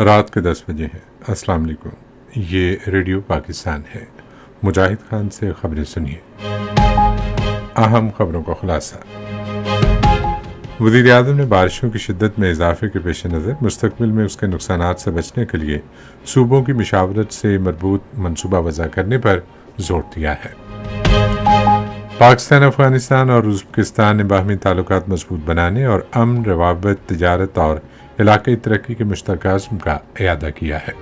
رات کے 10 بجے ہیں۔ السلام علیکم، یہ ریڈیو پاکستان ہے۔ مجاہد خان سے خبریں سنیے۔ اہم خبروں کا خلاصہ۔ وزیر اعظم نے بارشوں کی شدت میں اضافے کے پیش نظر مستقبل میں اس کے نقصانات سے بچنے کے لیے صوبوں کی مشاورت سے مربوط منصوبہ وضع کرنے پر زور دیا ہے۔ پاکستان، افغانستان اور ازبکستان نے باہمی تعلقات مضبوط بنانے اور امن، روابط، تجارت اور علاقائی ترقی کے مشترکہ عزم کا اعادہ کیا ہے۔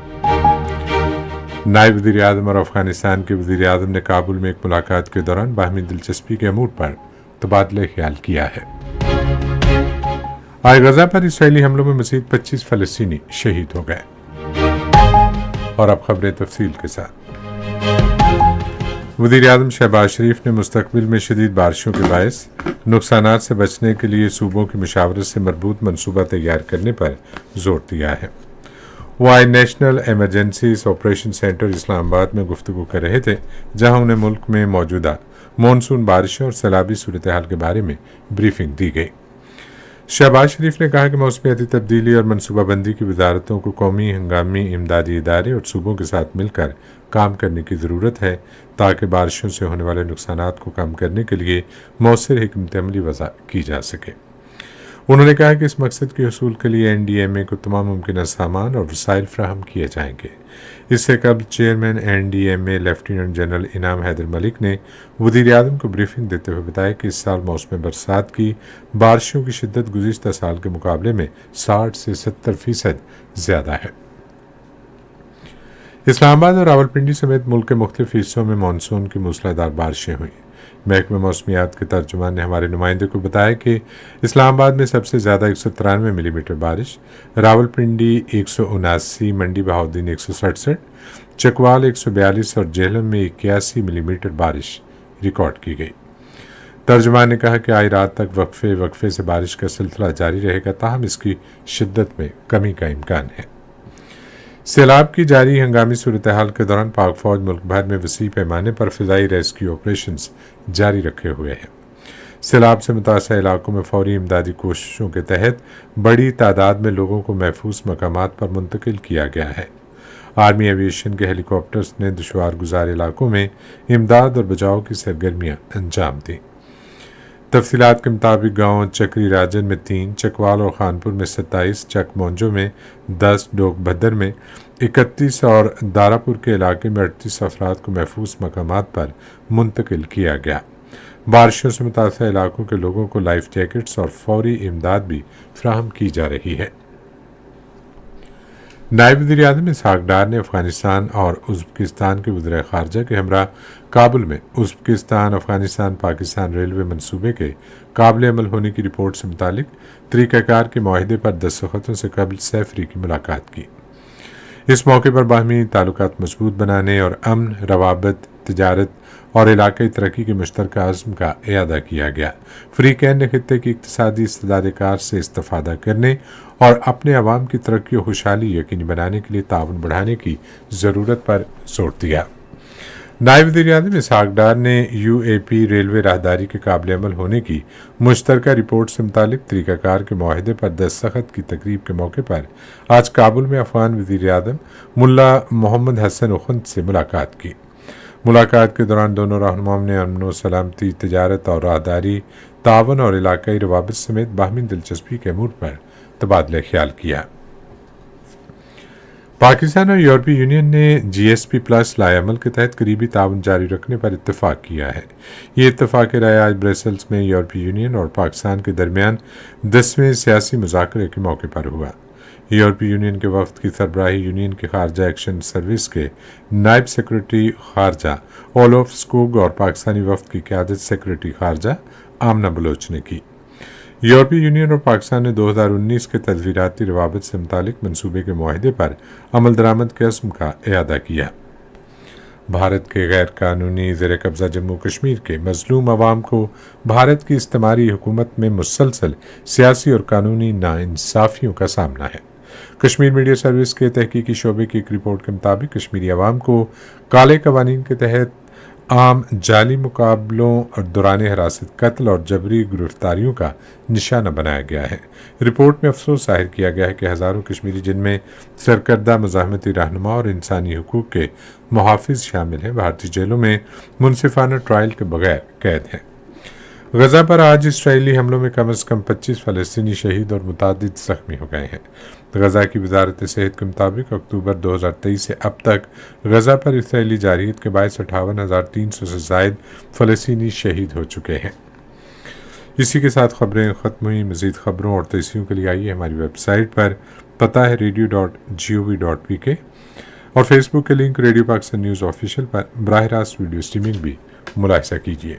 نائب وزیر اعظم اور افغانستان کے وزیر اعظم نے کابل میں ایک ملاقات کے دوران باہمی دلچسپی کے امور پر تبادلہ خیال کیا ہے۔ آج غزہ پر اسرائیلی حملوں میں مزید 25 فلسطینی شہید ہو گئے۔ اور اب خبریں تفصیل کے ساتھ۔ وزیر اعظم شہباز شریف نے مستقبل میں شدید بارشوں کے باعث نقصانات سے بچنے کے لیے صوبوں کی مشاورت سے مربوط منصوبہ تیار کرنے پر زور دیا ہے۔ وہ آج نیشنل ایمرجنسیز آپریشن سینٹر اسلام آباد میں گفتگو کر رہے تھے، جہاں انہیں ملک میں موجودہ مانسون بارشوں اور سیلابی صورتحال کے بارے میں بریفنگ دی گئی۔ شہباز شریف نے کہا کہ موسمیاتی تبدیلی اور منصوبہ بندی کی وزارتوں کو قومی ہنگامی امدادی ادارے اور صوبوں کے ساتھ مل کر کام کرنے کی ضرورت ہے تاکہ بارشوں سے ہونے والے نقصانات کو کم کرنے کے لیے مؤثر حکمت عملی وضع کی جا سکے۔ انہوں نے کہا کہ اس مقصد کے حصول کے لیے NDMA کو تمام ممکنہ سامان اور وسائل فراہم کیے جائیں گے۔ اس سے قبل چیئرمین NDMA لیفٹیننٹ جنرل انعام حیدر ملک نے وزیر اعظم کو بریفنگ دیتے ہوئے بتایا کہ اس سال موسم برسات کی بارشوں کی شدت گزشتہ سال کے مقابلے میں 60 سے 70% زیادہ ہے۔ اسلام آباد اور راولپنڈی سمیت ملک کے مختلف حصوں میں مانسون کی موسلادھار بارشیں ہوئیں۔ محکمہ موسمیات کے ترجمان نے ہمارے نمائندے کو بتایا کہ اسلام آباد میں سب سے زیادہ 193 ملی میٹر بارش، راولپنڈی 179، منڈی بہاؤالدین 167، چکوال 142 اور جہلم میں 81 ملی میٹر بارش ریکارڈ کی گئی۔ ترجمان نے کہا کہ آج رات تک وقفے سے بارش کا سلسلہ جاری رہے گا، تاہم اس کی شدت میں کمی کا امکان ہے۔ سیلاب کی جاری ہنگامی صورتحال کے دوران پاک فوج ملک بھر میں وسیع پیمانے پر فضائی ریسکیو آپریشنز جاری رکھے ہوئے ہیں۔ سیلاب سے متاثرہ علاقوں میں فوری امدادی کوششوں کے تحت بڑی تعداد میں لوگوں کو محفوظ مقامات پر منتقل کیا گیا ہے۔ آرمی ایوی ایشن کے ہیلی کاپٹرز نے دشوار گزار علاقوں میں امداد اور بچاؤ کی سرگرمیاں انجام دیں۔ تفصیلات کے مطابق گاؤں چکری راجن میں 3، چکوال اور خانپور میں 27، چک مونجو میں 10، ڈوک بھدر میں 31 اور دارا پور کے علاقے میں 38 افراد کو محفوظ مقامات پر منتقل کیا گیا۔ بارشوں سے متاثرہ علاقوں کے لوگوں کو لائف جیکٹس اور فوری امداد بھی فراہم کی جا رہی ہے۔ نائب وزیر اعظم اسحاق ڈار نے افغانستان اور ازبکستان کے وزراء خارجہ کے ہمراہ کابل میں ازبکستان افغانستان پاکستان ریلوے منصوبے کے قابل عمل ہونے کی رپورٹ سے متعلق طریقہ کار کے معاہدے پر دستخطوں سے قبل سیفری کی ملاقات کی۔ اس موقع پر باہمی تعلقات مضبوط بنانے اور امن، روابط، تجارت اور علاقائی ترقی کے مشترکہ عزم کا اعادہ کیا گیا۔ فریقین نے خطے کی اقتصادی استعداد کار سے استفادہ کرنے اور اپنے عوام کی ترقی و خوشحالی یقینی بنانے کے لیے تعاون بڑھانے کی ضرورت پر زور دیا۔ نائب وزیر اعظم اسحاق ڈار نے UAP ریلوے راہداری کے قابل عمل ہونے کی مشترکہ رپورٹ سے متعلق طریقہ کار کے معاہدے پر دستخط کی تقریب کے موقع پر آج کابل میں افغان وزیر اعظم ملا محمد حسن اخند سے ملاقات کی۔ ملاقات کے دوران دونوں رہنماؤں نے امن و سلامتی، تجارت اور راہداری، تعاون اور علاقائی روابط سمیت باہمی دلچسپی کے امور پر تبادلہ خیال کیا۔ پاکستان اور یورپی یونین نے GSP+ لائحہ عمل کے تحت قریبی تعاون جاری رکھنے پر اتفاق کیا ہے۔ یہ اتفاق رائے آج برسلز میں یورپی یونین اور پاکستان کے درمیان 10ویں سیاسی مذاکرے کے موقع پر ہوا۔ یورپی یونین کے وفد کی سربراہی یونین کے خارجہ ایکشن سروس کے نائب سیکرٹری خارجہ اولوف سکوگ اور پاکستانی وفد کی قیادت سیکرٹری خارجہ آمنہ بلوچ نے کی۔ یورپی یونین اور پاکستان نے 2019 کے تدبیراتی روابط سے متعلق منصوبے کے معاہدے پر عمل درآمد کے عزم کا اعادہ کیا۔ بھارت کے غیر قانونی زیر قبضہ جموں کشمیر کے مظلوم عوام کو بھارت کی استعماری حکومت میں مسلسل سیاسی اور قانونی ناانصافیوں کا سامنا ہے۔ کشمیر میڈیا سروس کے تحقیقی شعبے کی ایک رپورٹ کے مطابق کشمیری عوام کو کالے قوانین کے تحت عام جعلی مقابلوں اور دوران حراست قتل اور جبری گرفتاریوں کا نشانہ بنایا گیا ہے۔ رپورٹ میں افسوس ظاہر کیا گیا ہے کہ ہزاروں کشمیری جن میں سرکردہ مزاحمتی رہنما اور انسانی حقوق کے محافظ شامل ہیں بھارتی جیلوں میں منصفانہ ٹرائل کے بغیر قید ہیں۔ غزہ پر آج اسرائیلی حملوں میں کم از کم 25 فلسطینی شہید اور متعدد زخمی ہو گئے ہیں۔ غزہ کی وزارت صحت کے مطابق اکتوبر 2023 سے اب تک غزہ پر اسرائیلی جارحیت کے باعث 58,300 سے زائد فلسطینی شہید ہو چکے ہیں۔ اسی کے ساتھ خبریں ختم ہوئی۔ مزید خبروں اور تجزیوں کے لیے آئیے ہماری ویب سائٹ پر، پتہ ہے radio.gov.pk، اور فیس بک کے link radio Pakistan news official پر براہ راست ویڈیو اسٹریمنگ بھی ملاحظہ کیجیے۔